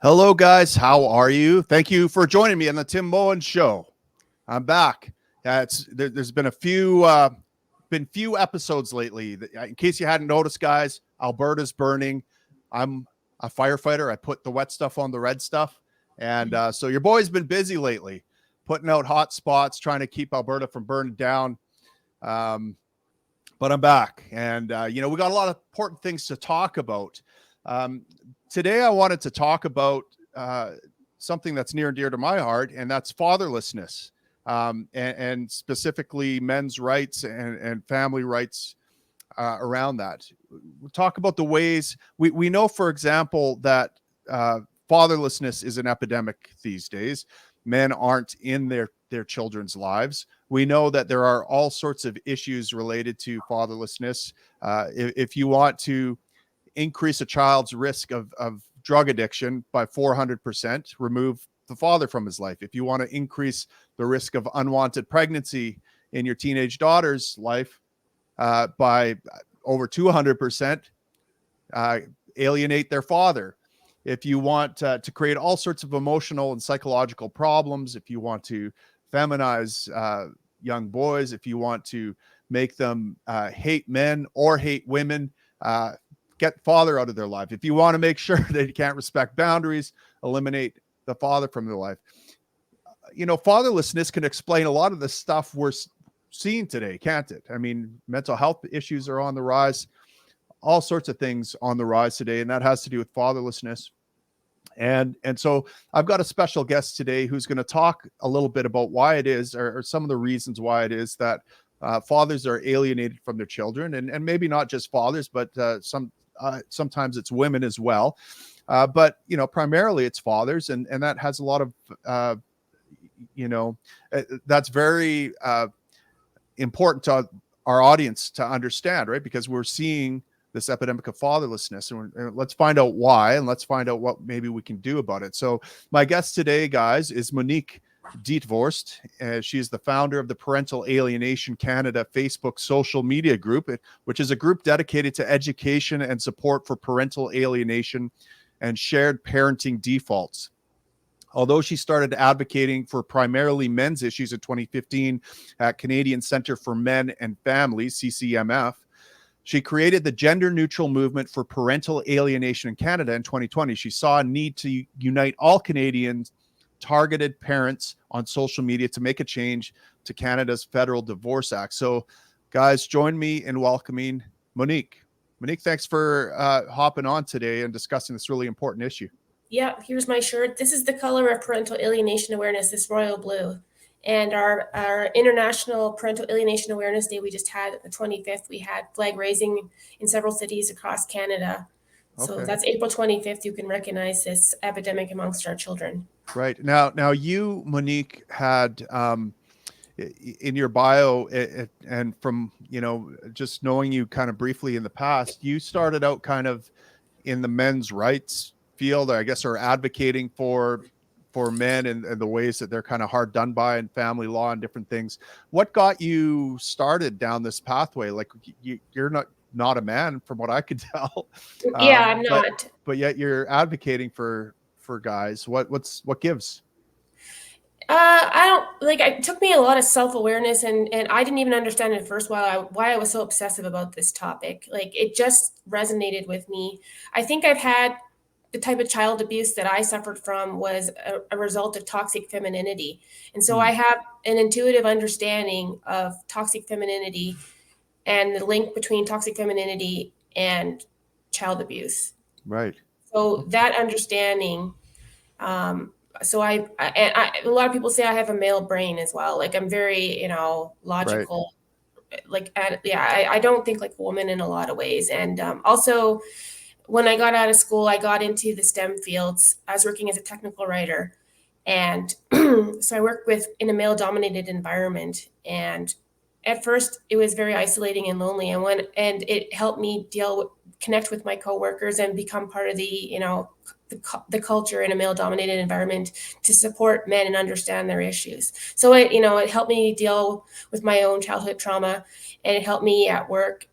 Hello, guys. How are you? Thank you for joining me on the Tim Moen Show. I'm back. There's been few episodes lately. In case you hadn't noticed, guys, Alberta's burning. I'm a firefighter. I put the wet stuff on the red stuff, and so your boy's been busy lately, putting out hot spots, trying to keep Alberta from burning down. But I'm back, and we got a lot of important things to talk about. Um, Today, I wanted to talk about something that's near and dear to my heart, and that's fatherlessness, and specifically men's rights and family rights around that. We'll talk about the ways we know, for example, that fatherlessness is an epidemic these days. Men aren't in their children's lives. We know that there are all sorts of issues related to fatherlessness. If you want to increase a child's risk of drug addiction by 400%, remove the father from his life. If you want to increase the risk of unwanted pregnancy in your teenage daughter's life by over 200%, alienate their father. If you want to create all sorts of emotional and psychological problems, if you want to feminize young boys, if you want to make them hate men or hate women, get father out of their life. If you want to make sure they can't respect boundaries, eliminate the father from their life. Fatherlessness can explain a lot of the stuff we're seeing today, can't it? I mean, mental health issues are on the rise, all sorts of things on the rise today, and that has to do with fatherlessness. And so I've got a special guest today who's going to talk a little bit about why it is, or some of the reasons why it is that fathers are alienated from their children, and maybe not just fathers, but sometimes it's women as well. But primarily it's fathers, and that has a lot of that's very important to our audience to understand, right? Because we're seeing this epidemic of fatherlessness, and let's find out why, and let's find out what maybe we can do about it. So my guest today, guys, is Monique Dietvorst. She is the founder of the Parental Alienation Canada Facebook social media group, which is a group dedicated to education and support for parental alienation and shared parenting defaults. Although she started advocating for primarily men's issues in 2015 at Canadian Centre for Men and Families, CCMF, she created the gender-neutral movement for parental alienation in Canada in 2020. She saw a need to unite all Canadians targeted parents on social media to make a change to Canada's Federal Divorce Act. So, guys, join me in welcoming Monique. Monique, thanks for hopping on today and discussing this really important issue. Yeah, here's my shirt. This is the color of parental alienation awareness, this royal blue. And our International Parental Alienation Awareness Day we just had, the 25th, we had flag raising in several cities across Canada. So Okay. that's April 25th. You can recognize this epidemic amongst our children. Right. Now you, Monique, had in your bio, and from just knowing you kind of briefly in the past, you started out kind of in the men's rights field, I guess, or advocating for men and the ways that they're kind of hard done by in family law and different things. What got you started down this pathway? Like, you're not a man, from what I could tell. Yeah, I'm not. But yet you're advocating for guys. What gives? I don't like. It took me a lot of self-awareness, and I didn't even understand at first why I was so obsessive about this topic. Like, it just resonated with me. I think I've had the type of child abuse that I suffered from was a result of toxic femininity, and so I have an intuitive understanding of toxic femininity and the link between toxic femininity and child abuse. Right. So that understanding. So a lot of people say I have a male brain as well. Like, I'm very, Right. logical. Like, I don't think like a woman in a lot of ways. And also, when I got out of school, I got into the STEM fields. I was working as a technical writer, and so I worked in a male-dominated environment. And at first, it was very isolating and lonely. And it helped me connect with my coworkers and become part of the culture in a male-dominated environment to support men and understand their issues. So it helped me deal with my own childhood trauma, and it helped me at work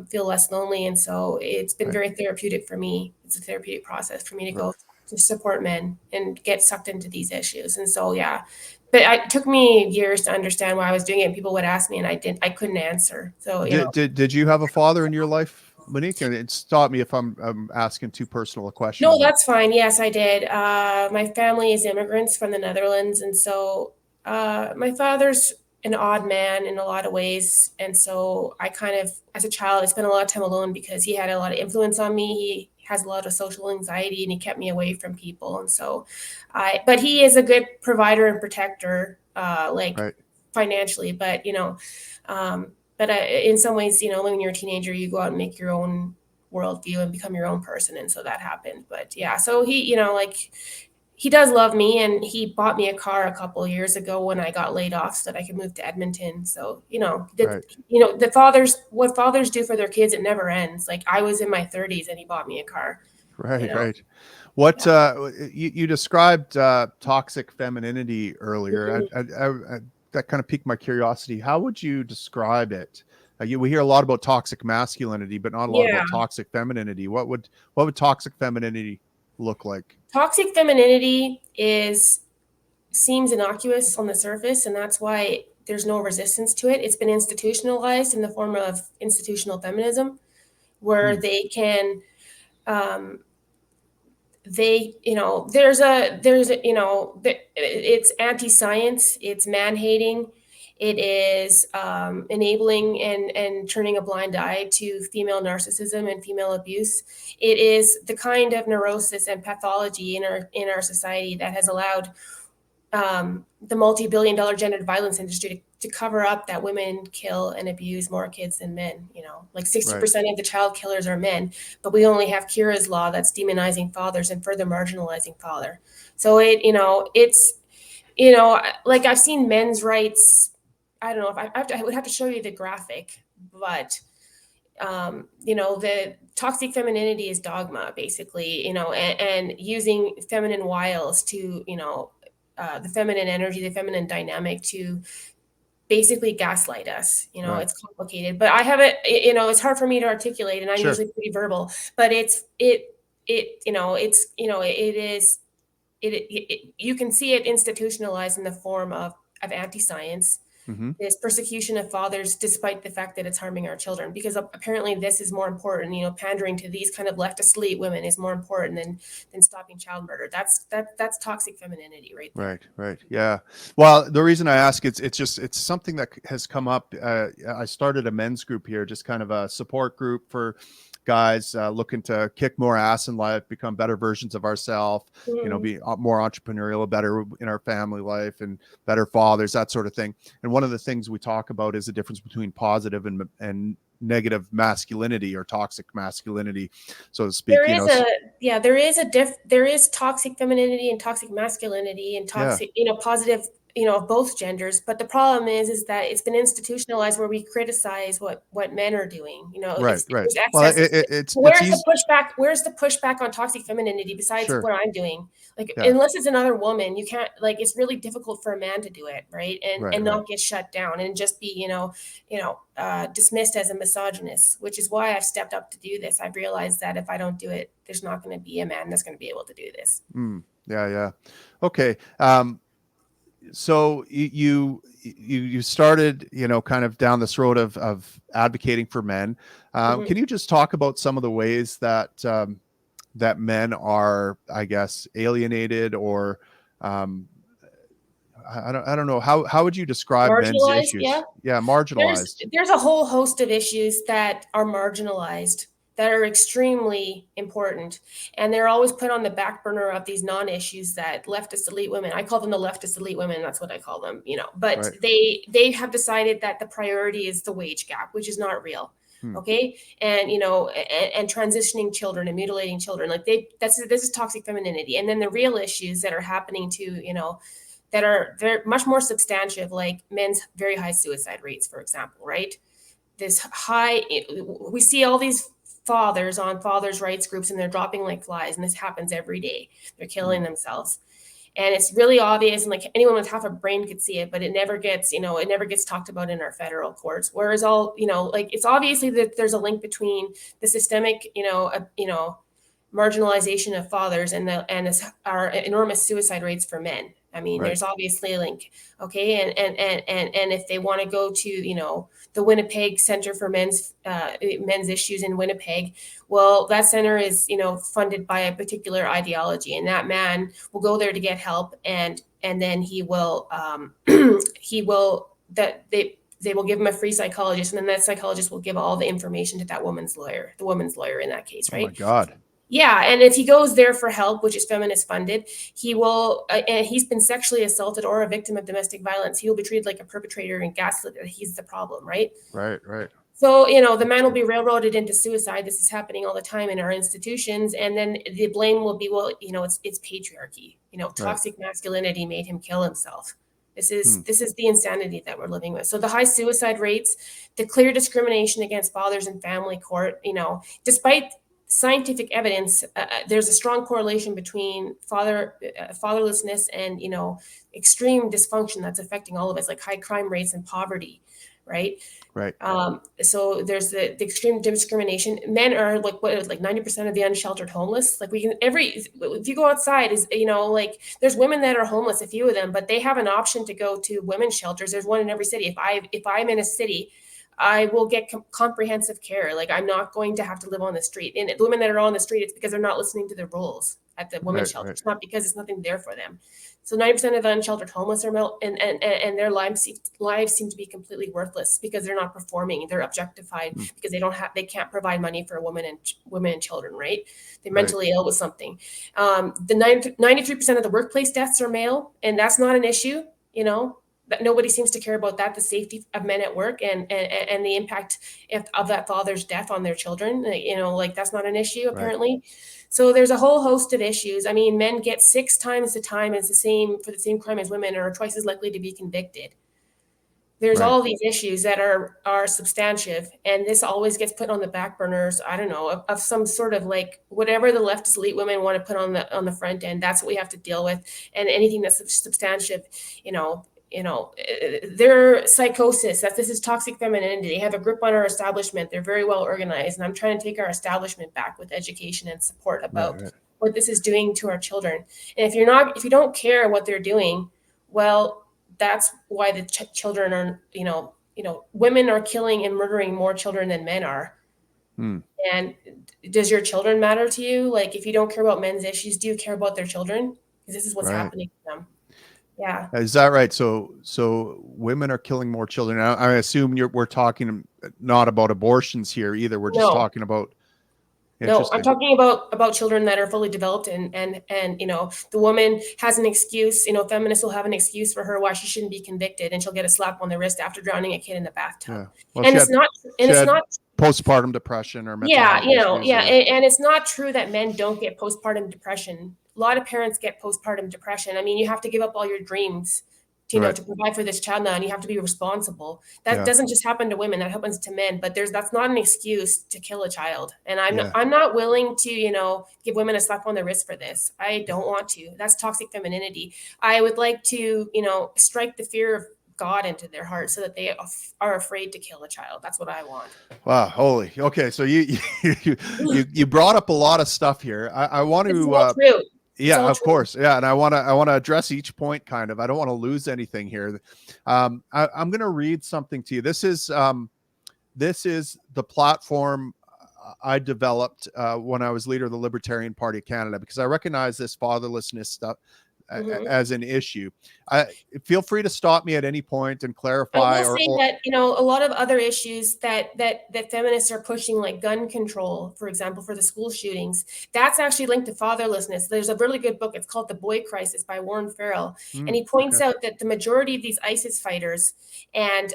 feel less lonely. And so it's been very therapeutic for me. It's a therapeutic process for me to go through. to support men and get sucked into these issues. And so, yeah, but it took me years to understand why I was doing it. And people would ask me and I couldn't answer. So, Did you have a father in your life, Monique? And stop me if I'm asking too personal a no, question. that's fine. Yes, I did. My family is immigrants from the Netherlands. And so my father's an odd man in a lot of ways. And so I kind of, as a child, I spent a lot of time alone because he had a lot of influence on me. He has a lot of social anxiety and he kept me away from people. And so but he is a good provider and protector, like Right. financially. But, but in some ways, when you're a teenager, you go out and make your own worldview and become your own person. And so that happened. But yeah, so he, like he does love me and he bought me a car a couple of years ago when I got laid off so that I could move to Edmonton. So, Right. what fathers do for their kids, it never ends. Like I was in my 30s and he bought me a car. Right. you know? Right. What Yeah. you described toxic femininity earlier. That kind of piqued my curiosity. How would you describe it? We hear a lot about toxic masculinity, but not a lot Yeah. about toxic femininity. What would toxic femininity look like? Toxic femininity seems innocuous on the surface, and that's why there's no resistance to it. It's been institutionalized in the form of institutional feminism, where Hmm. they can um, it's anti-science, it's man-hating, it is enabling and turning a blind eye to female narcissism and female abuse. It is the kind of neurosis and pathology in our society that has allowed the multi-billion-dollar gendered violence industry to cover up that women kill and abuse more kids than men. Like 60% of the child killers are men, but we only have Kira's law that's demonizing fathers and further marginalizing father. So like I've seen men's rights. I don't know if I would have to show you the graphic, but the toxic femininity is dogma, basically, and using feminine wiles to, the feminine energy, the feminine dynamic to basically gaslight us. Right. It's complicated, but I have it's hard for me to articulate, and I'm Sure. usually pretty verbal, but it is, you can see it institutionalized in the form of anti-science, Hmm. this persecution of fathers, despite the fact that it's harming our children, because apparently this is more important. Pandering to these kind of leftist elite women is more important than stopping child murder. That's toxic femininity right there. Right, right. Yeah. Well, the reason I ask, it's something that has come up. I started a men's group here, just kind of a support group for guys looking to kick more ass in life, become better versions of ourselves, Mhm. be more entrepreneurial, better in our family life, and better fathers, that sort of thing. And one of the things we talk about is the difference between positive and negative masculinity, or toxic masculinity, so to speak. There is a yeah, there is toxic femininity and toxic masculinity and Yeah. toxic, positive, of both genders. But the problem is that it's been institutionalized where we criticize what men are doing. Right, If right. there's Well, excess. it's Where's the easy. pushback? Where's the pushback on toxic femininity besides Sure. what I'm doing? Like, Yeah. unless it's another woman, you can't, like, it's really difficult for a man to do it, right? And Right, and right. not get shut down and just be, dismissed as a misogynist, which is why I've stepped up to do this. I've realized that if I don't do it, there's not going to be a man that's going to be able to do this. Mm, yeah, yeah. Okay. So you started, kind of down this road of advocating for men. Mhm. Can you just talk about some of the ways that men are, I guess, alienated, or um, I don't know, how would you describe men's Marginalized, yeah. issues? Yeah, There's marginalized. there's a whole host of issues that are marginalized that are extremely important, and they're always put on the back burner of these non-issues that leftist elite women. I call them the leftist elite women. That's what I call them. But Right. they have decided that the priority is the wage gap, which is not real. Hmm. Okay, and and transitioning children and mutilating children, like this is toxic femininity. And then the real issues that are happening to that are very much more substantive, like men's very high suicide rates, for example, right? This high, we see all these fathers on fathers' rights groups, and they're dropping like flies, and this happens every day. They're Hmm. killing themselves. And it's really obvious, and like anyone with half a brain could see it, but it never gets talked about in our federal courts. Whereas like it's obviously that there's a link between the systemic, marginalization of fathers our enormous suicide rates for men. I mean, Right. there's obviously a link. Okay. And if they want to go to, the Winnipeg Center for men's issues in Winnipeg, well, that center is, funded by a particular ideology, and that man will go there to get help. And then he will, he will, that they will give him a free psychologist, and then that psychologist will give all the information to that woman's lawyer, the woman's lawyer in that case, Oh my right? God. Yeah, and if he goes there for help, which is feminist funded, he will, and he's been sexually assaulted or a victim of domestic violence, he will be treated like a perpetrator and gaslit that he's the problem, right? Right. Right. So, the man will be railroaded into suicide. This is happening all the time in our institutions. And then the blame will be, well, it's patriarchy. Toxic masculinity made him kill himself. This is the insanity that we're living with. So the high suicide rates, the clear discrimination against fathers in family court, despite scientific evidence, there's a strong correlation between fatherlessness and, extreme dysfunction that's affecting all of us, like high crime rates and poverty, right? Right. So there's the extreme discrimination. Men are like 90% of the unsheltered homeless. Like if you go outside, there's women that are homeless, a few of them, but they have an option to go to women's shelters. There's one in every city. If I'm in a city, I will get comprehensive care. Like, I'm not going to have to live on the street. And the women that are on the street, it's because they're not listening to the rules at the women's shelter. It's not because it's nothing there for them. So 90% of the unsheltered homeless are male, and their lives seem to be completely worthless because they're not performing. They're objectified because they can't provide money for women and children, right? They're mentally ill with something. The 93% of the workplace deaths are male, and that's not an issue, that nobody seems to care about that, the safety of men at work and the impact of that father's death on their children. That's not an issue apparently. Right. So there's a whole host of issues. I mean, men get 6 times the time for the same crime as women, are twice as likely to be convicted. There's all these issues that are substantive, and this always gets put on the back burners. I don't know, of some sort of like whatever the leftist elite women want to put on the front end. That's what we have to deal with, and anything that's substantive, their psychosis, that this is toxic femininity. They have a grip on our establishment. They're very well organized. And I'm trying to take our establishment back with education and support about what this is doing to our children. And if you don't care what they're doing, well, that's why the children are, women are killing and murdering more children than men are. And does your children matter to you? Like, if you don't care about men's issues, do you care about their children? Because this is what's happening to them. Yeah. Is that right? So women are killing more children. I assume we're talking not about abortions here either. We're just talking about. No, I'm talking about children that are fully developed and the woman has an excuse. Feminists will have an excuse for her why she shouldn't be convicted, and she'll get a slap on the wrist after drowning a kid in the bathtub. Yeah. Well, and it's not postpartum depression or mental health issues. And it's not true that men don't get postpartum depression. A lot of parents get postpartum depression. I mean, you have to give up all your dreams to provide for this child now, and you have to be responsible. That doesn't just happen to women, that happens to men, but that's not an excuse to kill a child. And I'm not willing to, give women a slap on the wrist for this. I don't want to. That's toxic femininity. I would like to, strike the fear of God into their heart so that they are afraid to kill a child. That's what I want. Wow. Holy. Okay. So you brought up a lot of stuff here. I want to, true. Yeah, of course. Yeah. And I want to address each point kind of. I don't want to lose anything here. I'm going to read something to you. This is the platform I developed when I was leader of the Libertarian Party of Canada, because I recognize this fatherlessness stuff as an issue. Feel free to stop me at any point and clarify. I will say that, a lot of other issues that feminists are pushing, like gun control, for example, for the school shootings, that's actually linked to fatherlessness. There's a really good book. It's called The Boy Crisis by Warren Farrell. And he points out that the majority of these ISIS fighters and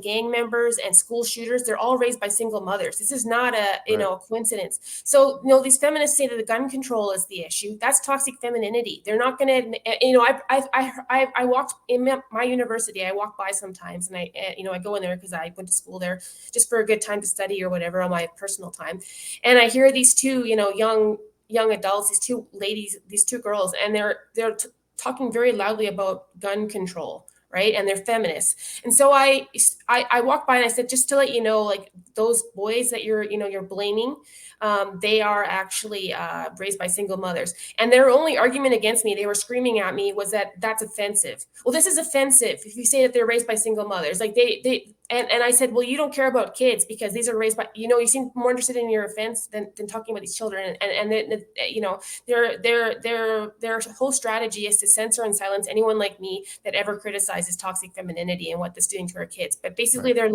gang members and school shooters, they're all raised by single mothers. This is not a coincidence. So, these feminists say that the gun control is the issue. That's toxic femininity. They're not going to admit, I walked in my university. I walk by sometimes, and I go in there because I went to school there just for a good time to study or whatever on my personal time. And I hear these two, young adults, these two ladies, these two girls, and they're talking very loudly about gun control, right? And they're feminists. And so I walked by and I said, just to let you know, like those boys that you're blaming, they are actually raised by single mothers. And their only argument against me, they were screaming at me, was that that's offensive. Well, this is offensive if you say that they're raised by single mothers. Like and I said, well, you don't care about kids because these are raised by, you seem more interested in your offense than talking about these children. And then, their whole strategy is to censor and silence anyone like me that ever criticizes toxic femininity and what this is doing to our kids. But basically, Right.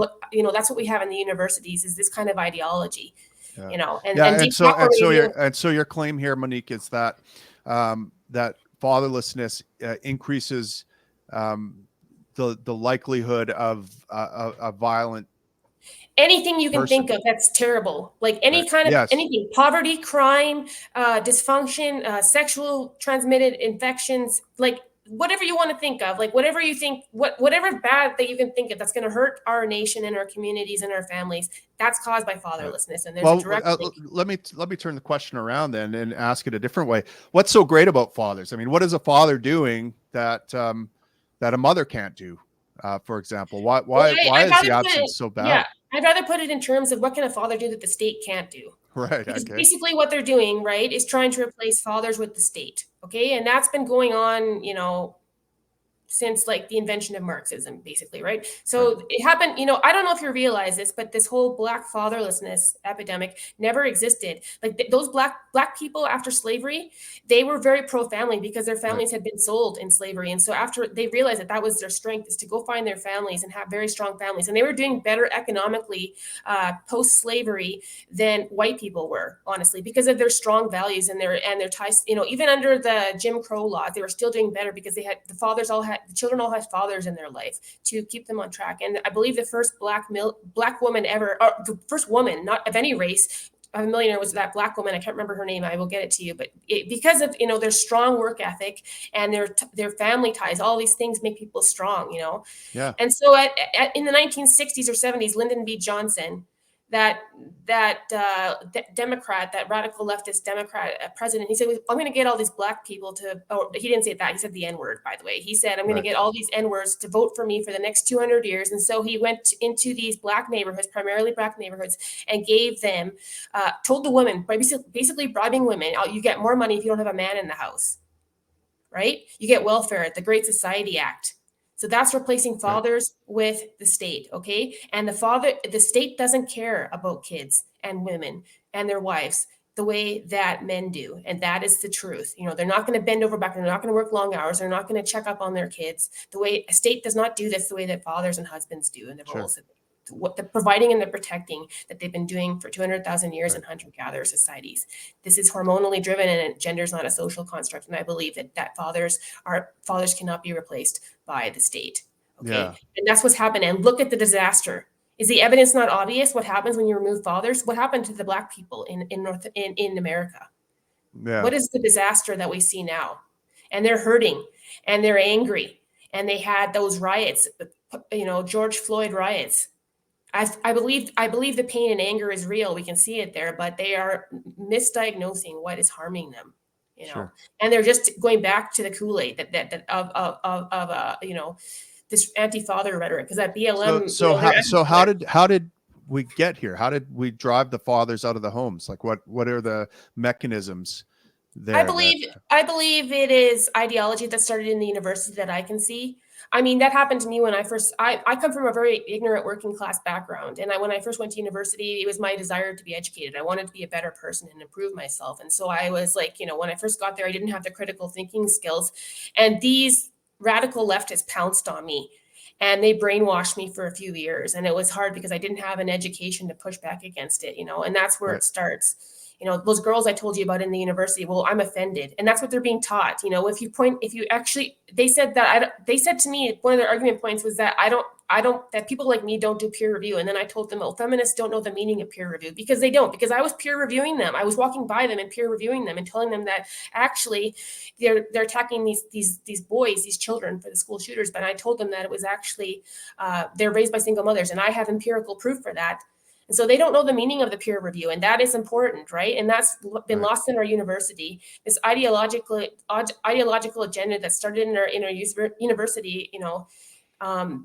that's what we have in the universities, is this kind of ideology. Yeah. And Yeah. and So your claim here, Monique, is that that fatherlessness increases the likelihood of a violent anything you can person. think of that's terrible, like Right. any kind of Yes. anything, poverty, crime, dysfunction, sexual transmitted infections, like whatever you want to think of, like whatever you think, whatever bad that you can think of that's going to hurt our nation and our communities and our families, that's caused by fatherlessness. And there's a Well, direct link. let me turn the question around then and ask it a different way. What's so great about fathers? I mean, what is a father doing that that a mother can't do? For example, why Well, is the absence so bad? I'd rather put it in terms of what can a father do that the state can't do. Right. Because Okay. basically what they're doing, right, is trying to replace fathers with the state. Okay. And that's been going on, since like the invention of Marxism, basically, right? So Right. it happened, I don't know if you realize this, but this whole Black fatherlessness epidemic never existed. Like those black people after slavery, they were very pro-family because their Right. families had been sold in slavery. And so after they realized that was their strength, is to go find their families and have very strong families. And they were doing better economically post-slavery than white people were, honestly, because of their strong values and their ties. Even under the Jim Crow laws, they were still doing better because the children all had fathers in their life to keep them on track. And I believe the first black woman ever, or the first woman, not of any race, a millionaire, was that black woman. I can't remember her name. I will get it to you. But because of their strong work ethic and their family ties, all these things make people strong. Yeah. And so in the 1960s or 70s, Lyndon B. Johnson, that Democrat, that radical leftist Democrat president, he said, I'm going to get all these black people to, oh, he didn't say that. He said the N-word, by the way. He said, I'm going to get all these N-words to vote for me for the next 200 years. And so he went into these black neighborhoods, primarily black neighborhoods, and gave them, told the women, basically bribing women, you get more money if you don't have a man in the house, right? You get welfare, the Great Society Act. So that's replacing fathers with the state, okay? And the state doesn't care about kids and women and their wives the way that men do. And that is the truth. They're not going to bend over backwards. They're not going to work long hours. They're not going to check up on their kids. The way a state does not do this the way that fathers and husbands do in the roles of what the providing and the protecting that they've been doing for 200,000 years in hunter-gatherer societies. This is hormonally driven, and gender is not a social construct. And I believe that fathers cannot be replaced by the state. Okay. Yeah. And that's what's happened. And look at the disaster. Is the evidence not obvious? What happens when you remove fathers? What happened to the black people in America? Yeah. What is the disaster that we see now? And they're hurting and they're angry. And they had those riots, George Floyd riots. I believe the pain and anger is real. We can see it there, but they are misdiagnosing what is harming them, and they're just going back to the Kool-Aid of this anti-father rhetoric, because that BLM. How did we get here? How did we drive the fathers out of the homes? Like what are the mechanisms there? I believe it is ideology that started in the university that I can see. I mean, that happened to me when I come from a very ignorant working class background. And when I first went to university, it was my desire to be educated. I wanted to be a better person and improve myself. And so I was like, when I first got there, I didn't have the critical thinking skills. And these radical leftists pounced on me and they brainwashed me for a few years. And it was hard because I didn't have an education to push back against it, and that's where it starts. Those girls I told you about in the university, well, I'm offended. And that's what they're being taught. They said to me, one of their argument points was that that people like me don't do peer review. And then I told them, feminists don't know the meaning of peer review, because they don't, because I was peer reviewing them. I was walking by them and peer reviewing them and telling them that actually they're attacking these boys, these children, for the school shooters. But I told them that it was actually, they're raised by single mothers. And I have empirical proof for that. And so they don't know the meaning of the peer review, and that is important, right? And that's been lost in our university. This ideological agenda that started in our university,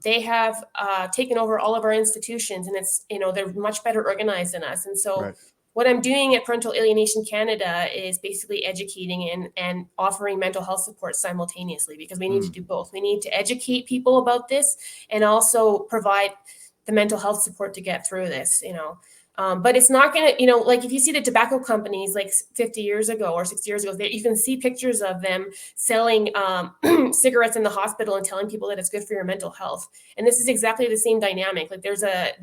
They have taken over all of our institutions, and it's, they're much better organized than us. And so Right. what I'm doing at Parental Alienation Canada is basically educating and offering mental health support simultaneously, because we need to do both. We need to educate people about this and also provide the mental health support to get through this, but it's not going to, like if you see the tobacco companies like 50 years ago or 60 years ago, you can see pictures of them selling cigarettes in the hospital and telling people that it's good for your mental health. And this is exactly the same dynamic. Like there's an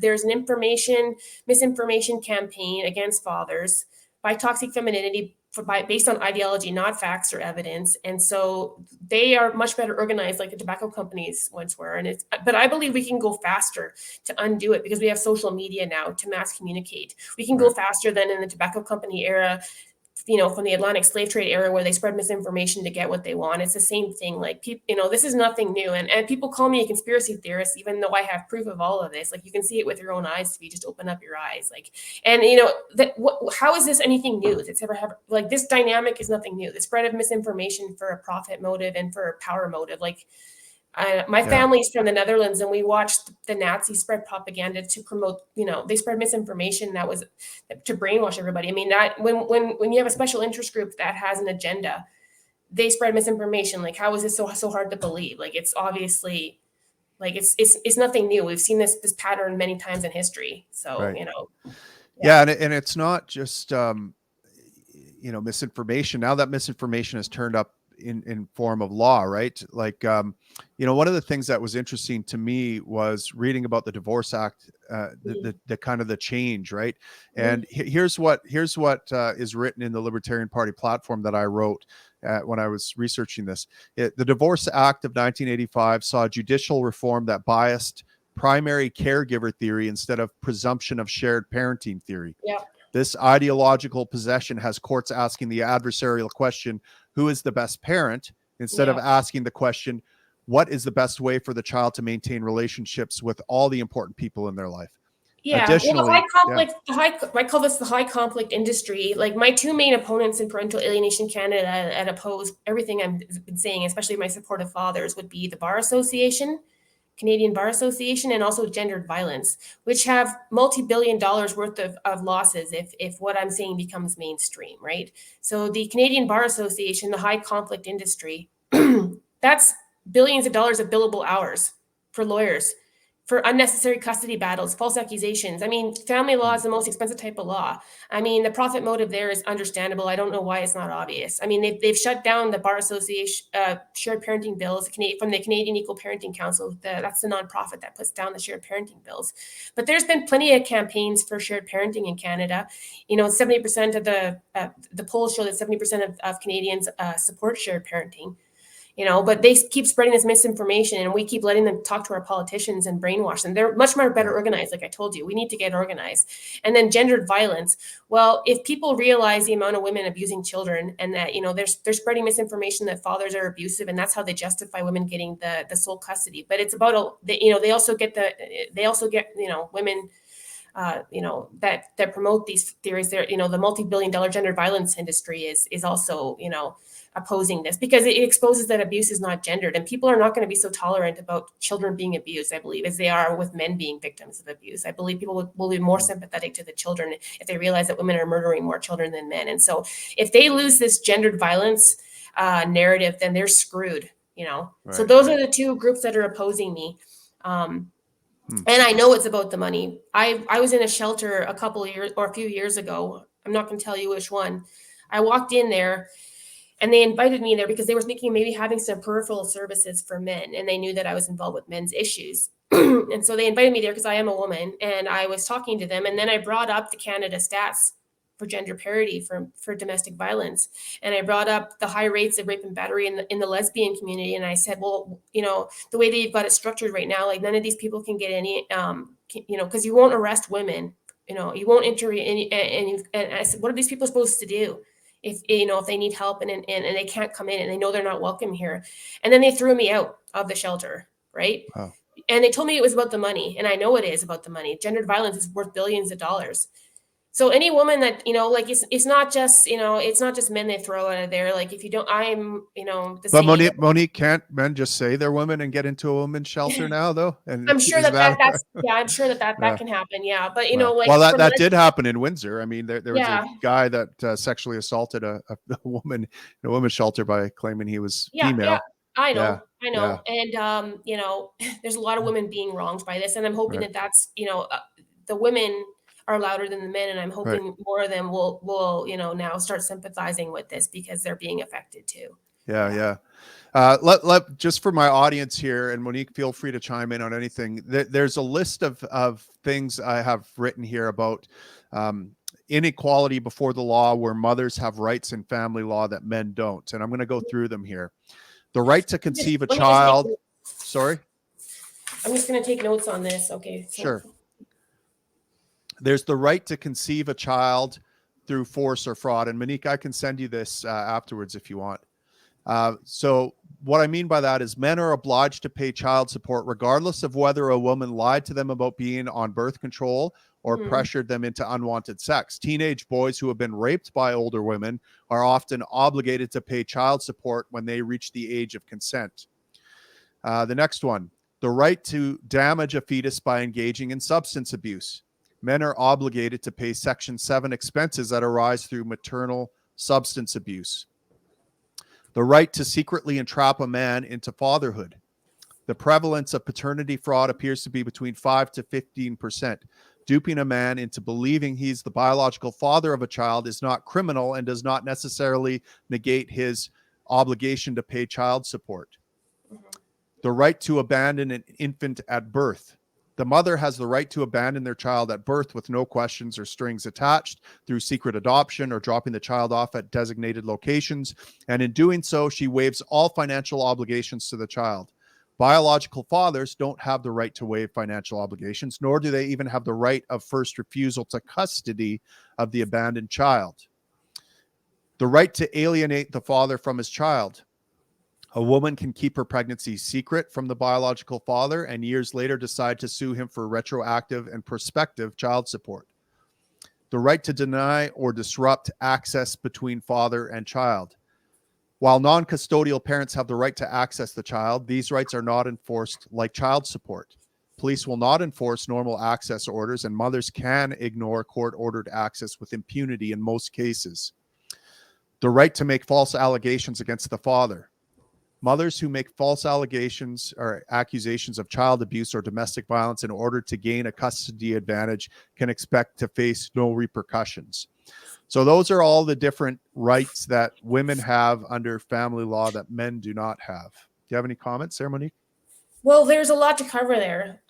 misinformation campaign against fathers by toxic femininity based on ideology, not facts or evidence. And so they are much better organized, like the tobacco companies once were. But I believe we can go faster to undo it, because we have social media now to mass communicate. We can go faster than in the tobacco company era, from the Atlantic slave trade era, where they spread misinformation to get what they want. It's the same thing. Like people, this is nothing new. And people call me a conspiracy theorist, even though I have proof of all of this. Like you can see it with your own eyes if you just open up your eyes. How is this anything new? It's like this dynamic is nothing new. The spread of misinformation for a profit motive and for a power motive. Like my family's from the Netherlands, and we watched the Nazis spread propaganda to promote, they spread misinformation that was to brainwash everybody. I mean, that when you have a special interest group that has an agenda, they spread misinformation. Like, how is this so hard to believe? Like, it's obviously like it's nothing new. We've seen this pattern many times in history. So, Yeah. And it's not just, misinformation. Now that misinformation has turned up in form of law, right? Like, one of the things that was interesting to me was reading about the Divorce Act, the kind of the change, right? And here's what is written in the Libertarian Party platform that I wrote when I was researching this. The Divorce Act of 1985 saw judicial reform that biased primary caregiver theory instead of presumption of shared parenting theory. Yeah. This ideological possession has courts asking the adversarial question, who is the best parent, instead of asking the question, what is the best way for the child to maintain relationships with all the important people in their life? Yeah. Additionally, well, I call this the high conflict industry. Like my two main opponents in Parental Alienation Canada and oppose everything I've been saying, especially my support of fathers, would be the Bar Association, Canadian Bar Association, and also Gendered Violence, which have multi-billion dollars worth of losses if what I'm saying becomes mainstream, right? So the Canadian Bar Association, the high conflict industry, that's billions of dollars of billable hours for lawyers, for unnecessary custody battles, false accusations. I mean, family law is the most expensive type of law. I mean, the profit motive there is understandable. I don't know why it's not obvious. I mean, they've shut down the Bar Association shared parenting bills from the Canadian Equal Parenting Council. That's the nonprofit that puts down the shared parenting bills. But there's been plenty of campaigns for shared parenting in Canada. 70% of the polls show that 70% of Canadians support shared parenting. But they keep spreading this misinformation, and we keep letting them talk to our politicians and brainwash them. They're much more better organized. Like I told you, we need to get organized. And then gendered violence. Well, if people realize the amount of women abusing children, and that, they're spreading misinformation that fathers are abusive, and that's how they justify women getting the sole custody. But it's about, they also get women, that promote these theories. There, the multi-billion-dollar gendered violence industry is also, opposing this, because it exposes that abuse is not gendered, and people are not going to be so tolerant about children being abused, I believe, as they are with men being victims of abuse. I believe people will be more sympathetic to the children if they realize that women are murdering more children than men. And so if they lose this gendered violence narrative, then they're screwed, So those are the two groups that are opposing me. And I know it's about the money. I was in a shelter a few years ago. I'm not going to tell you which one. I walked in there, and they invited me there because they were thinking maybe having some peripheral services for men, and they knew that I was involved with men's issues. And so they invited me there because I am a woman, and I was talking to them. And then I brought up the Canada stats for gender parity for domestic violence. And I brought up the high rates of rape and battery in the lesbian community. And I said, well, the way that you've got it structured right now, like none of these people can get any, because you won't arrest women, you won't enter any. And I said, what are these people supposed to do if they need help and they can't come in and they know they're not welcome here? And then they threw me out of the shelter, right? Wow. And they told me it was about the money. And I know it is about the money. Gendered violence is worth billions of dollars. So any woman that, like, it's not just, it's not just men they throw out of there. Like, if you don't, the But saying. Monique, can't men just say they're women and get into a women's shelter now, though? And I'm sure is that, that that's, yeah, I'm sure that yeah? can happen. Yeah. But, like, Well, that from, that did happen in Windsor. I mean, there was a yeah, guy that sexually assaulted a woman in a women's shelter by claiming he was yeah, yeah. female. I Yeah, know, I yeah, know. And, there's a lot of women being wronged by this. And I'm hoping right, that that's, the women are louder than the men. And I'm right. hoping more of them will, now start sympathizing with this because they're being affected too. Yeah, Yeah. yeah. Let just for my audience here, and Monique, feel free to chime in on anything. There's a list of things I have written here about inequality before the law, where mothers have rights in family law that men don't, and I'm going to go through them here. The right to conceive a Let me just take, child. Sorry. I'm just going to take notes on this. Okay. So. Sure. There's the right to conceive a child through force or fraud, and Monique, I can send you this afterwards if you want. So what I mean by that is men are obliged to pay child support regardless of whether a woman lied to them about being on birth control or pressured them into unwanted sex. Teenage boys who have been raped by older women are often obligated to pay child support when they reach the age of consent. The next one, the right to damage a fetus by engaging in substance abuse. Men are obligated to pay Section 7 expenses that arise through maternal substance abuse. The right to secretly entrap a man into fatherhood. The prevalence of paternity fraud appears to be between 5 to 15%. Duping a man into believing he's the biological father of a child is not criminal and does not necessarily negate his obligation to pay child support. The right to abandon an infant at birth. The mother has the right to abandon their child at birth with no questions or strings attached through secret adoption or dropping the child off at designated locations. And in doing so, she waives all financial obligations to the child. Biological fathers don't have the right to waive financial obligations, nor do they even have the right of first refusal to custody of the abandoned child. The right to alienate the father from his child. A woman can keep her pregnancy secret from the biological father and years later decide to sue him for retroactive and prospective child support. The right to deny or disrupt access between father and child. While non-custodial parents have the right to access the child, these rights are not enforced like child support. Police will not enforce normal access orders, and mothers can ignore court-ordered access with impunity in most cases. The right to make false allegations against the father. Mothers who make false allegations or accusations of child abuse or domestic violence in order to gain a custody advantage can expect to face no repercussions. So those are all the different rights that women have under family law that men do not have. Do you have any comments there, Monique? Well, there's a lot to cover there.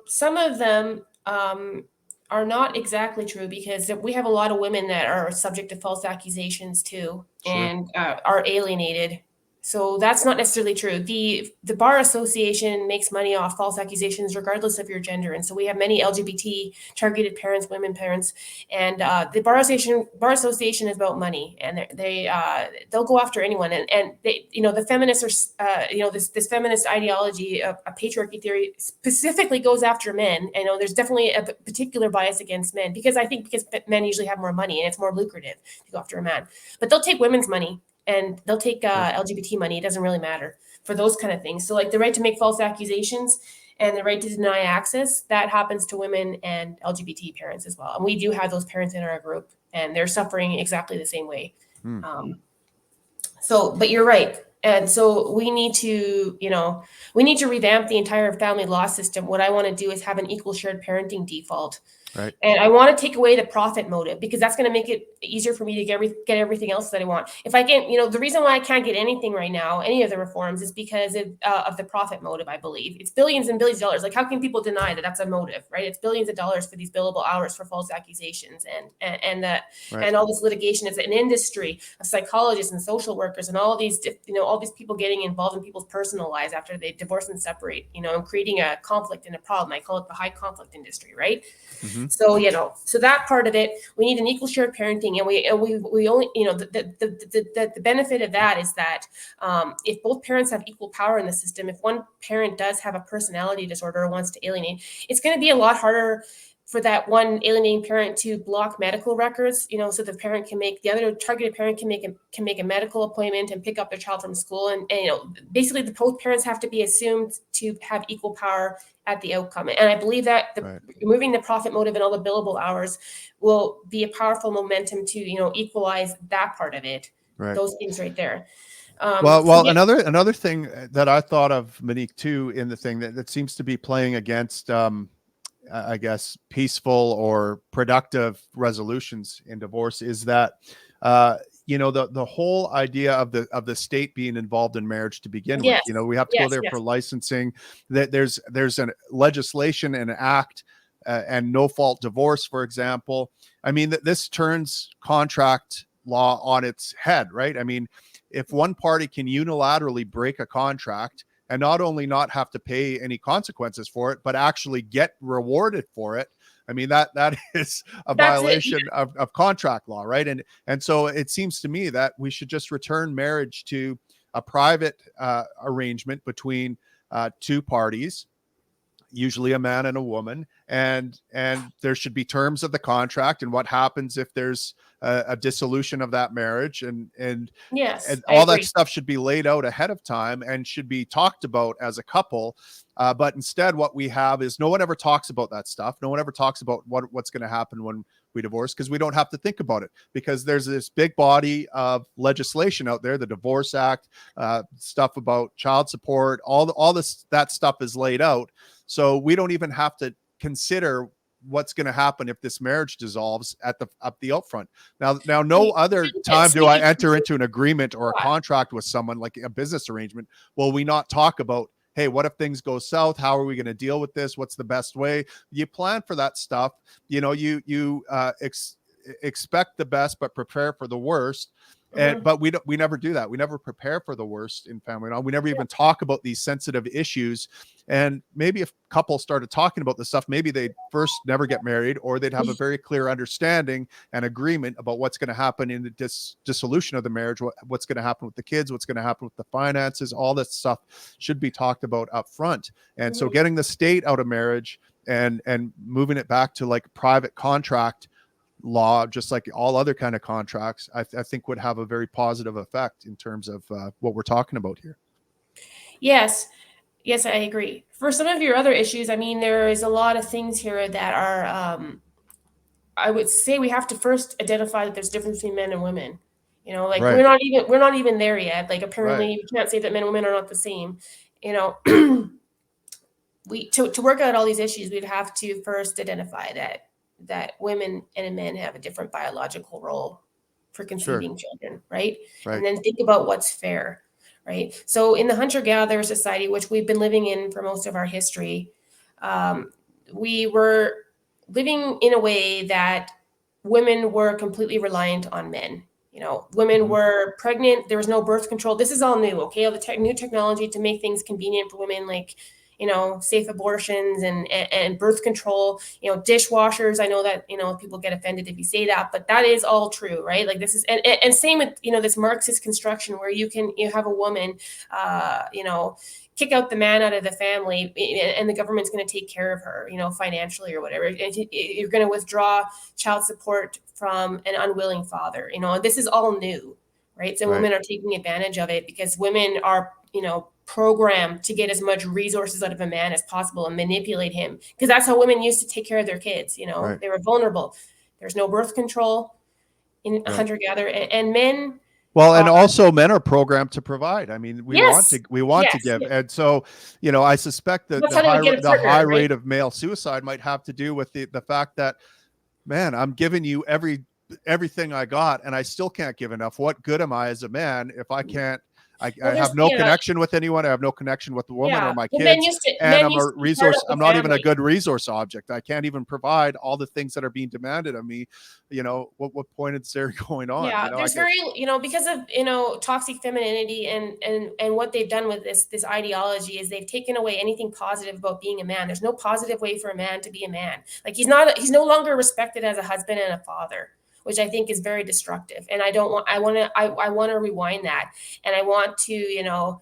Some of them are not exactly true because we have a lot of women that are subject to false accusations too, Sure. and are alienated. So that's not necessarily true. The Bar Association makes money off false accusations regardless of your gender. And so we have many LGBT targeted parents, women parents, and the Bar Association is about money, and they'll go after anyone. And they, the feminists are, this feminist ideology of a patriarchy theory specifically goes after men. I know there's definitely a particular bias against men because men usually have more money and it's more lucrative to go after a man, but they'll take women's money. And they'll take LGBT money. It doesn't really matter for those kind of things. So like the right to make false accusations and the right to deny access, that happens to women and LGBT parents as well. And we do have those parents in our group and they're suffering exactly the same way. But you're right. And so we need to revamp the entire family law system. What I want to do is have an equal shared parenting default. Right. And I want to take away the profit motive because that's going to make it easier for me to get everything else that I want. If I can, the reason why I can't get anything right now, any of the reforms, is because of the profit motive. I believe it's billions and billions of dollars. Like, how can people deny that that's a motive, right? It's billions of dollars for these billable hours for false accusations, and all this litigation. It's an industry of psychologists and social workers and all these people getting involved in people's personal lives after they divorce and separate, and creating a conflict and a problem. I call it the high conflict industry, right? Mm-hmm. So that part of it, we need an equal shared parenting, and we only, the benefit of that is that if both parents have equal power in the system, if one parent does have a personality disorder or wants to alienate, it's going to be a lot harder for that one alienating parent to block medical records, so the parent can make the other targeted parent can make a medical appointment and pick up their child from school, and basically both parents have to be assumed to have equal power at the outcome. And I believe that removing the profit motive and all the billable hours will be a powerful momentum to equalize that part of it. Right. Those things right there. Another thing that I thought of, Monique, too, in the thing that seems to be playing against I guess peaceful or productive resolutions in divorce is that the whole idea of the state being involved in marriage to begin with. We have to go there for licensing. That there's a legislation and an act and no fault divorce, for example. I mean, that this turns contract law on its head, right? I mean, if one party can unilaterally break a contract and not only not have to pay any consequences for it, but actually get rewarded for it, I mean, that is a violation of contract law, right? And so it seems to me that we should just return marriage to a private arrangement between two parties, usually a man and a woman, and there should be terms of the contract and what happens if there's a dissolution of that marriage, and all that stuff should be laid out ahead of time and should be talked about as a couple. But instead, what we have is no one ever talks about that stuff. No one ever talks about what's going to happen when we divorce, because we don't have to think about it, because there's this big body of legislation out there, the Divorce Act, stuff about child support, all this, that stuff is laid out. So we don't even have to consider what's going to happen if this marriage dissolves at the upfront. Now, no other time do I enter into an agreement or a contract with someone, like a business arrangement, will we not talk about, hey, what if things go south? How are we going to deal with this? What's the best way? You plan for that stuff. You expect the best, but prepare for the worst. But we never do that. We never prepare for the worst in family law. We never even talk about these sensitive issues. And maybe if couples started talking about this stuff, maybe they'd first never get married, or they'd have a very clear understanding and agreement about what's going to happen in the dissolution of the marriage, what's going to happen with the kids, what's going to happen with the finances. All this stuff should be talked about up front. And so getting the state out of marriage and moving it back to like private contract law, just like all other kind of contracts, I think would have a very positive effect in terms of what we're talking about here. Yes, I agree. For some of your other issues, I mean, there is a lot of things here that are, I would say we have to first identify that there's a difference between men and women. We're not even there yet. Like, apparently you can't say that men and women are not the same. To work out all these issues, we'd have to first identify that women and men have a different biological role for conceiving children, right? And then think about what's fair, right? So in the hunter-gatherer society, which we've been living in for most of our history, we were living in a way that women were completely reliant on men. Women were pregnant. There was no birth control. This is all new, okay? All the new technology to make things convenient for women, like safe abortions and birth control, dishwashers. I know that, people get offended if you say that, but that is all true, right? Like, this is, and same with, this Marxist construction where you have a woman, kick out the man out of the family, and the government's going to take care of her, financially or whatever. And you're going to withdraw child support from an unwilling father, this is all new, right? So women are taking advantage of it because women are, programmed to get as much resources out of a man as possible and manipulate him, because that's how women used to take care of their kids. They were vulnerable. There's no birth control in hunter-gatherer, and men. Well, and also men are programmed to provide. I mean, we want to give. And so, I suspect that the high rate of male suicide might have to do with the fact that, man, I'm giving you everything I got and I still can't give enough. What good am I as a man if I can't? I have no connection with anyone. I have no connection with the woman or my kids. And I'm a resource. I'm not even a good resource object. I can't even provide all the things that are being demanded of me. What point is there going on? Yeah, there's because of, toxic femininity and what they've done with this ideology is they've taken away anything positive about being a man. There's no positive way for a man to be a man. Like, he's no longer respected as a husband and a father, which I think is very destructive. And I want to rewind that. And I want to,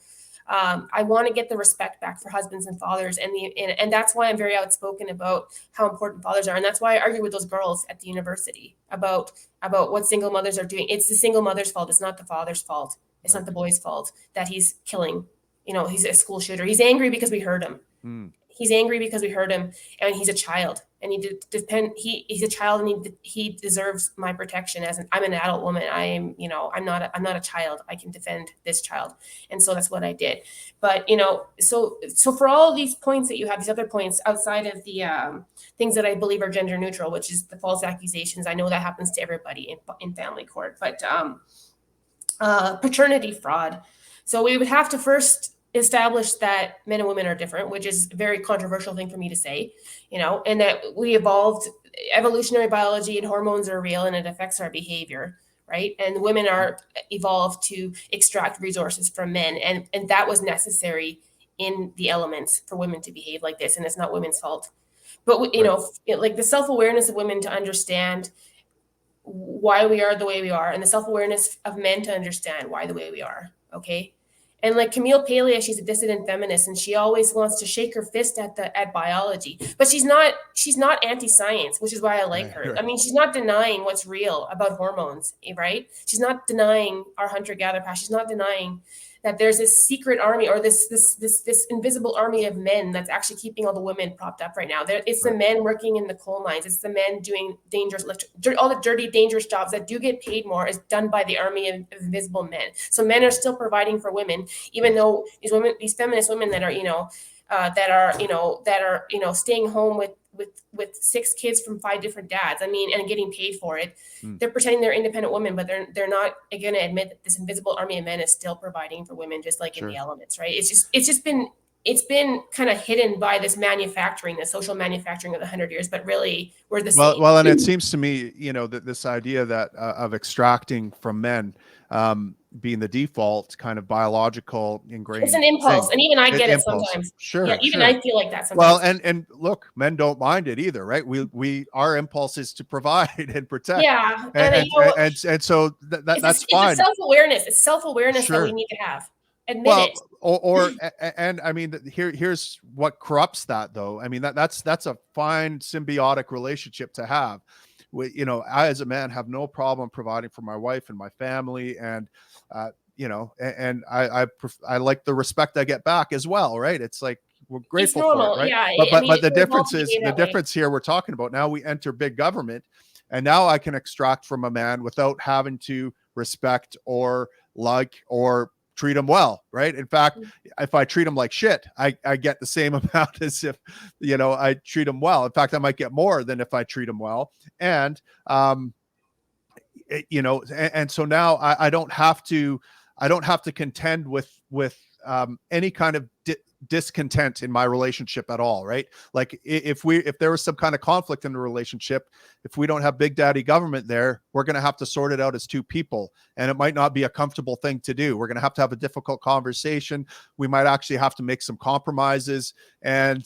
I want to get the respect back for husbands and fathers, and that's why I'm very outspoken about how important fathers are, and that's why I argue with those girls at the university about what single mothers are doing. It's the single mother's fault. It's not the father's fault. It's not the boy's fault that he's killing. He's a school shooter. He's angry because we hurt him. He's angry because we hurt him, and he's a child, and he's a child, and he deserves my protection. I'm an adult woman. I'm not a child. I can defend this child, and so that's what I did. But so for all these points that you have, these other points outside of the things that I believe are gender neutral, which is the false accusations. I know that happens to everybody in family court, but paternity fraud. So we would have to first establish that men and women are different, which is a very controversial thing for me to say, and that we evolved, evolutionary biology and hormones are real and it affects our behavior, right? And women are evolved to extract resources from men, and that was necessary in the elements for women to behave like this, and it's not women's fault. But like the self-awareness of women to understand why we are the way we are, and the self-awareness of men to understand why the way we are, okay? And like Camille Paglia, she's a dissident feminist, and she always wants to shake her fist at biology, but she's not anti-science, which is why I like her. Right. I mean, she's not denying what's real about hormones, right? She's not denying our hunter-gatherer past. She's not denying that there's this secret army or this invisible army of men that's actually keeping all the women propped up right now. It's the men working in the coal mines. It's the men doing all the dirty, dangerous jobs that do get paid more is done by the army of invisible men. So men are still providing for women, even though these feminist women that are staying home with 6 kids from 5 different dads, and getting paid for it. They're pretending they're independent women, but they're not going to admit that this invisible army of men is still providing for women, just like in the elements, right? It's been kind of hidden by this manufacturing, the social manufacturing of the 100 years, but really we're the same. Well, and it seems to me, that this idea that of extracting from men being the default kind of biological ingrained. It's an impulse, and even I get it sometimes. Sure, yeah, even I feel like that sometimes. Well, and look, men don't mind it either, right? Our impulse is to provide and protect. Yeah, and so that's fine. It's self-awareness. It's self-awareness that we need to have. Admit it. And I mean, here's what corrupts that, though. I mean, that's a fine symbiotic relationship to have. I as a man have no problem providing for my wife and my family, and and I like the respect I get back as well, right? It's like we're grateful for it, right? Yeah, but the difference here we're talking about now, we enter big government, and now I can extract from a man without having to respect or like or treat him well, right? In fact, if I treat him like shit, I get the same amount as if I treat him well. In fact, I might get more than if I treat him well. And and so now I don't have to contend with any kind of discontent in my relationship at all, right? Like if there was some kind of conflict in the relationship, if we don't have big daddy government there, we're going to have to sort it out as 2 people, and it might not be a comfortable thing to do. We're going to have a difficult conversation. We might actually have to make some compromises, and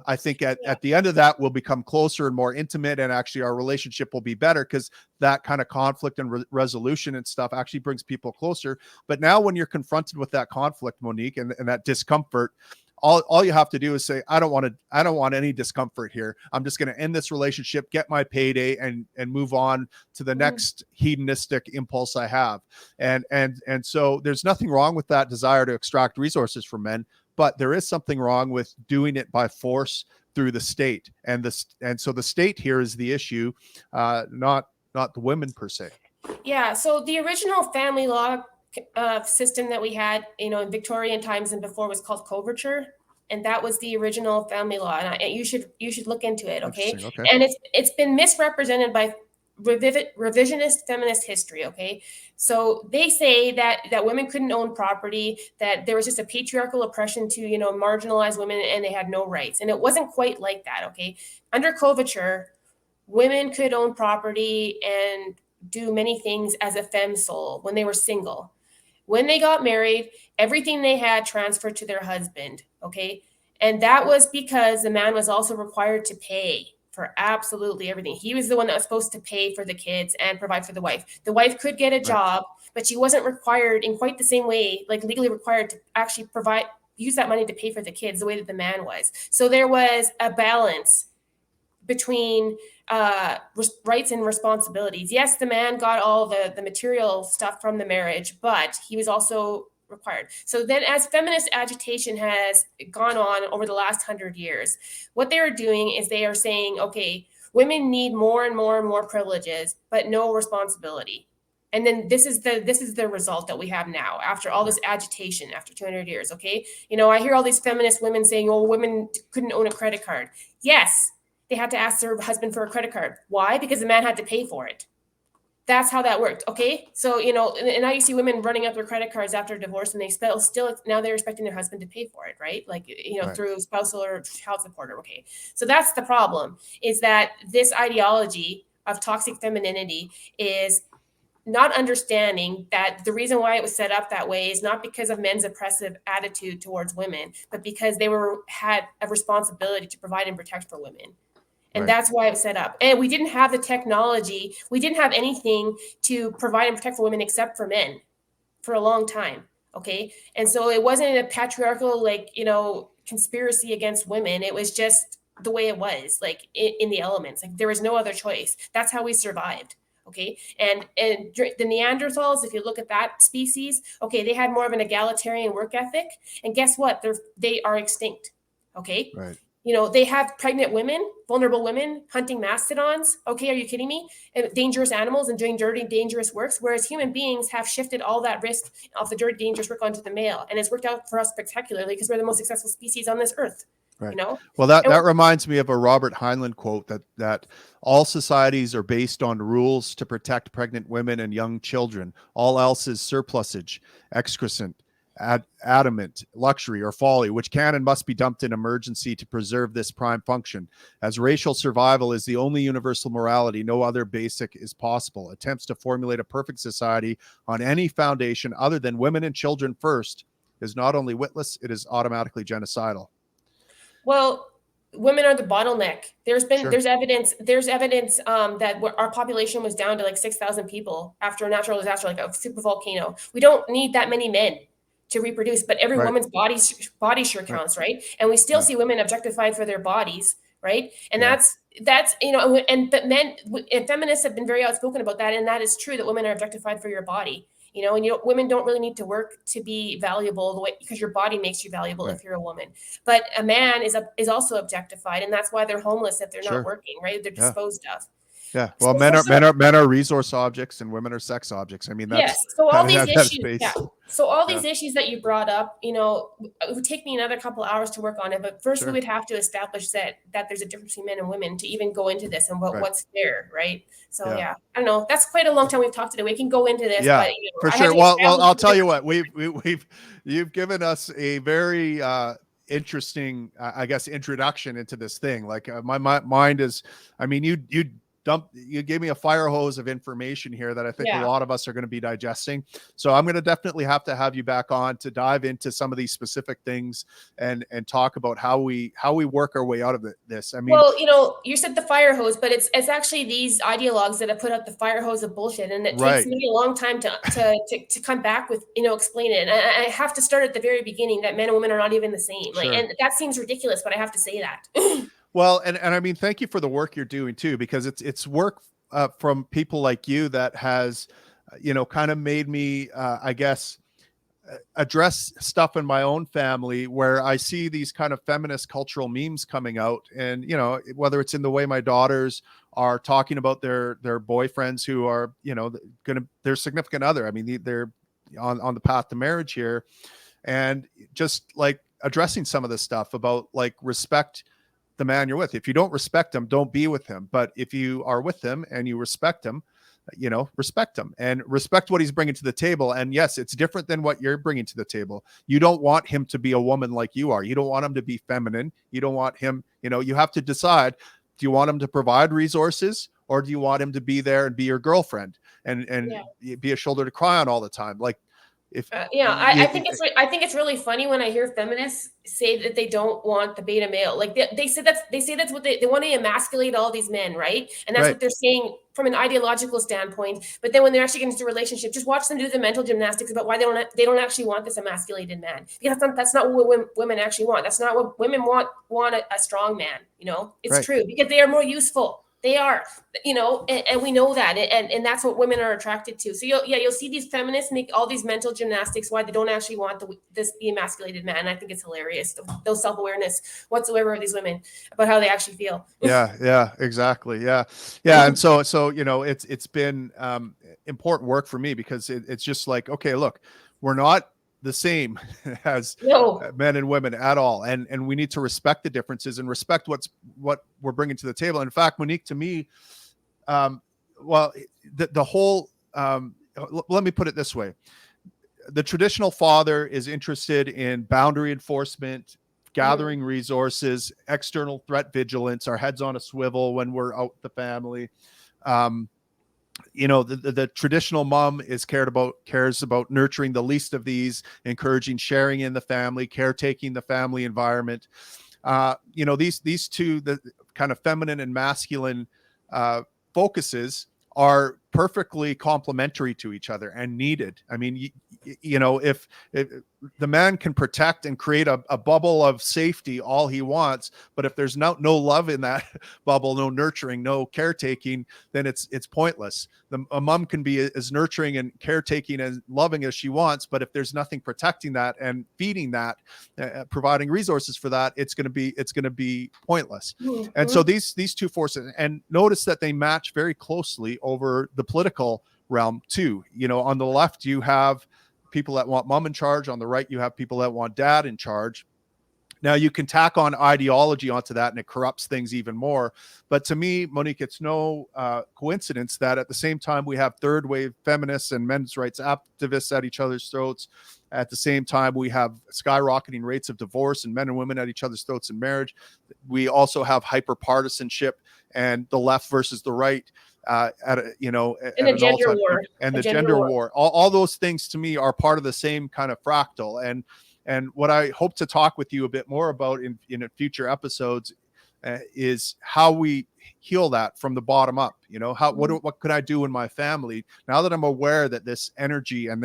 I think at the end of that, we'll become closer and more intimate, and actually our relationship will be better because that kind of conflict and resolution and stuff actually brings people closer. But now when you're confronted with that conflict, Monique, and that discomfort, all you have to do is say, I don't want any discomfort here. I'm just going to end this relationship, get my payday, and move on to the next hedonistic impulse I have. And so there's nothing wrong with that desire to extract resources from men. But there is something wrong with doing it by force through the state, and so the state here is the issue, not the women per se. Yeah. So the original family law system that we had, in Victorian times and before was called coverture, and that was the original family law. And you should look into it, okay? And it's been misrepresented by revisionist feminist history, okay? So they say that women couldn't own property, that there was just a patriarchal oppression to marginalize women, and they had no rights. And it wasn't quite like that, okay? Under coverture, women could own property and do many things as a femme sole when they were single. When they got married, everything they had transferred to their husband, okay? And that was because the man was also required to pay for absolutely everything. He was the one that was supposed to pay for the kids and provide for the wife. The wife could get a job, but she wasn't required in quite the same way, like legally required to actually use that money to pay for the kids the way that the man was. So there was a balance between rights and responsibilities. Yes, the man got all the material stuff from the marriage, but he was also required. So then as feminist agitation has gone on over the last 100 years, what they are doing is they are saying, okay, women need more and more and more privileges, but no responsibility. And then this is the result that we have now after all this agitation after 200 years. Okay, I hear all these feminist women saying, "Oh, women couldn't own a credit card." Yes, they had to ask their husband for a credit card. Why? Because the man had to pay for it. That's how that worked. Okay, so and now you see women running up their credit cards after divorce, and they still now they're expecting their husband to pay for it, right? Like through spousal or child support. Okay, so that's the problem. Is that this ideology of toxic femininity is not understanding that the reason why it was set up that way is not because of men's oppressive attitude towards women, but because they had a responsibility to provide and protect for women. And that's why it was set up. And we didn't have the technology. We didn't have anything to provide and protect for women except for men for a long time. Okay. And so it wasn't a patriarchal, conspiracy against women. It was just the way it was, like in the elements. Like there was no other choice. That's how we survived. Okay. And the Neanderthals, if you look at that species, okay, they had more of an egalitarian work ethic. And guess what? They are extinct. Okay. Right. They have pregnant women, vulnerable women hunting mastodons. Okay, are you kidding me? And dangerous animals and doing dirty, dangerous works. Whereas human beings have shifted all that risk of the dirty, dangerous work onto the male. And it's worked out for us spectacularly because we're the most successful species on this earth. Right. Well, that reminds me of a Robert Heinlein quote that all societies are based on rules to protect pregnant women and young children. All else is surplusage, excrescent, adamant, luxury, or folly, which can and must be dumped in emergency to preserve this prime function. As racial survival is the only universal morality, no other basic is possible. Attempts to formulate a perfect society on any foundation other than women and children first is not only witless, it is automatically genocidal. Well, women are the bottleneck. There's evidence that our population was down to like 6,000 people after a natural disaster, like a super volcano. We don't need that many men to reproduce, but every woman's body sure counts, right? And we still see women objectified for their bodies, right? And that's but men and feminists have been very outspoken about that, and that is true that women are objectified for your body. And women don't really need to work to be valuable the way, because your body makes you valuable if you're a woman. But a man is also objectified, and that's why they're homeless if they're not working, right? They're disposed of. Yeah. Well, men are resource objects and women are sex objects. I mean, that's So all these issues. So all these issues that you brought up, it would take me another couple hours to work on it. But first, we would have to establish that there's a difference between men and women to even go into this and what's fair, right? So I don't know. That's quite a long time we've talked today. We can go into this. Yeah, but, for sure. Well, I'll tell you what. You've given us a very interesting, I guess, introduction into this thing. Like my mind is. I mean, you gave me a fire hose of information here that I think a lot of us are going to be digesting. So I'm going to definitely have you back on to dive into some of these specific things and talk about how we work our way out of this. I mean, well, you said the fire hose, but it's actually these ideologues that have put out the fire hose of bullshit, and it takes me a long time to come back with explain it. And I have to start at the very beginning that men and women are not even the same. Like, and that seems ridiculous, but I have to say that. Well, and I mean, thank you for the work you're doing too, because it's work from people like you that has, kind of made me, I guess, address stuff in my own family where I see these kind of feminist cultural memes coming out, and whether it's in the way my daughters are talking about their boyfriends who are their significant other. I mean, they're on the path to marriage here, and just like addressing some of this stuff about like respect the man you're with. If you don't respect him, don't be with him. But if you are with him and you respect him, respect him and respect what he's bringing to the table. And yes, it's different than what you're bringing to the table. You don't want him to be a woman like you are. You don't want him to be feminine. You don't want him, you have to decide, do you want him to provide resources, or do you want him to be there and be your girlfriend and be a shoulder to cry on all the time? Like, if I think I think it's really funny when I hear feminists say that they don't want the beta male. Like they say that's what they want to emasculate all these men, right? And that's right, what they're saying from an ideological standpoint. But then when they're actually getting into a relationship, just watch them do the mental gymnastics about why they don't actually want this emasculated man, because that's not what women actually want. That's not what women want a strong man. It's right. true, because they are more useful. They are, and we know that, and that's what women are attracted to. So you'll see these feminists make all these mental gymnastics why they don't actually want the emasculated man. I think it's hilarious. No self-awareness whatsoever of these women about how they actually feel. Yeah, exactly. Yeah. And so it's been important work for me, because it's just like, okay, look, we're not the same as No. men and women at all, and we need to respect the differences and respect what we're bringing to the table. In fact, Monique, to me, well, the whole let me put it this way: the traditional father is interested in boundary enforcement, gathering resources, external threat vigilance, our heads on a swivel when we're out with the family. The traditional mom cares about nurturing the least of these, encouraging sharing in the family, caretaking the family environment. These two, the kind of feminine and masculine focuses, are perfectly complementary to each other and needed. I mean, if the man can protect and create a bubble of safety all he wants, but if there's no love in that bubble, no nurturing, no caretaking, then it's pointless. A mom can be as nurturing and caretaking and loving as she wants, but if there's nothing protecting that and feeding that, providing resources for that, it's going to be pointless. And so these two forces, and notice that they match very closely over the political realm too. On the left you have people that want mom in charge. On the right, you have people that want dad in charge. Now you can tack on ideology onto that and it corrupts things even more. But to me, Monique, it's no coincidence that at the same time we have third wave feminists and men's rights activists at each other's throats. At the same time, we have skyrocketing rates of divorce and men and women at each other's throats in marriage. We also have hyper partisanship and the left versus the right. And the gender war, and the gender war. All those things to me are part of the same kind of fractal. And what I hope to talk with you a bit more about in future episodes is how we heal that from the bottom up. What could I do in my family now that I'm aware that this energy and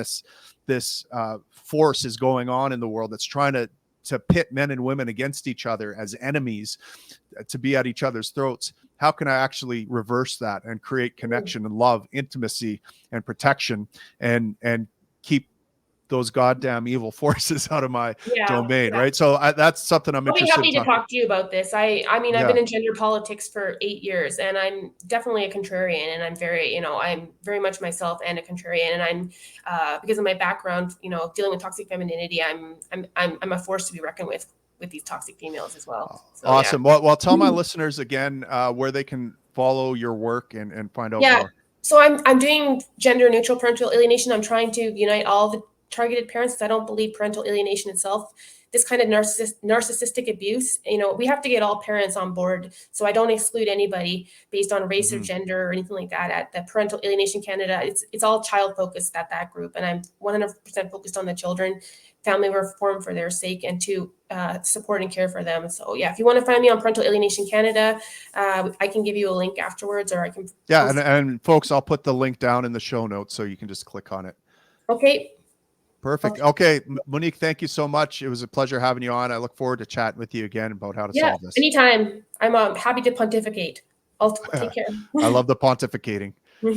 this force is going on in the world that's trying to pit men and women against each other as enemies, to be at each other's throats. How can I actually reverse that and create connection and love, intimacy and protection, and keep those goddamn evil forces out of my domain, right? So that's something I'm interested in. I'll be happy to talk to you about this. I mean, I've been in gender politics for 8 years, and I'm definitely a contrarian, and I'm very much myself and a contrarian, and I'm because of my background, dealing with toxic femininity, I'm a force to be reckoned with these toxic females as well. So, awesome. Yeah. Well, tell my listeners again where they can follow your work and find out more. So I'm doing gender neutral parental alienation. I'm trying to unite all the targeted parents, because I don't believe parental alienation itself, this kind of narcissistic abuse, we have to get all parents on board. So I don't exclude anybody based on race or gender or anything like that. At the Parental Alienation Canada, it's all child focused at that group. And I'm 100% focused on the children, family reform for their sake, and to support and care for them. So if you want to find me on Parental Alienation Canada, I can give you a link afterwards, or I can. Yeah. And folks, I'll put the link down in the show notes so you can just click on it. Okay. Perfect. Okay. Monique, thank you so much. It was a pleasure having you on. I look forward to chatting with you again about how to solve this. Anytime. I'm happy to pontificate. I'll take care. I love the pontificating. Yeah.